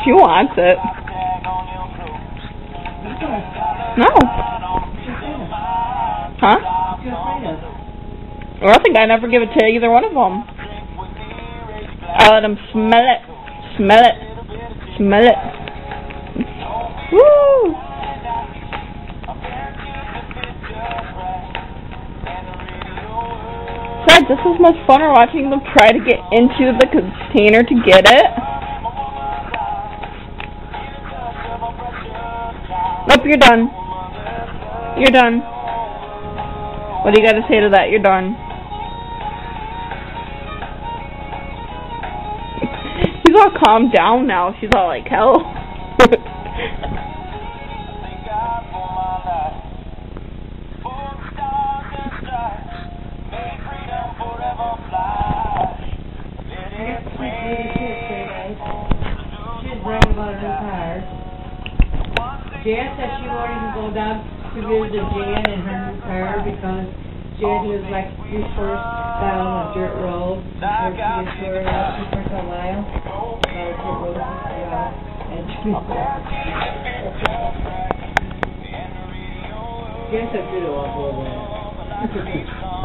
She wants it. No. Huh? Or I think I never give it to either one of them. I let them smell it. Smell it. Smell it. Woo! Besides, this is much funner watching them try to get into the container to get it. Nope, you're done. You're done. What do you got to say to that? You're done. She's all calmed down now. She's all like, hell. Jan said she won't even go down to visit Jan in her new car because Jan was like his first down a dirt road before she gets to her house. She took a while. And Jan said she didn't want to go there.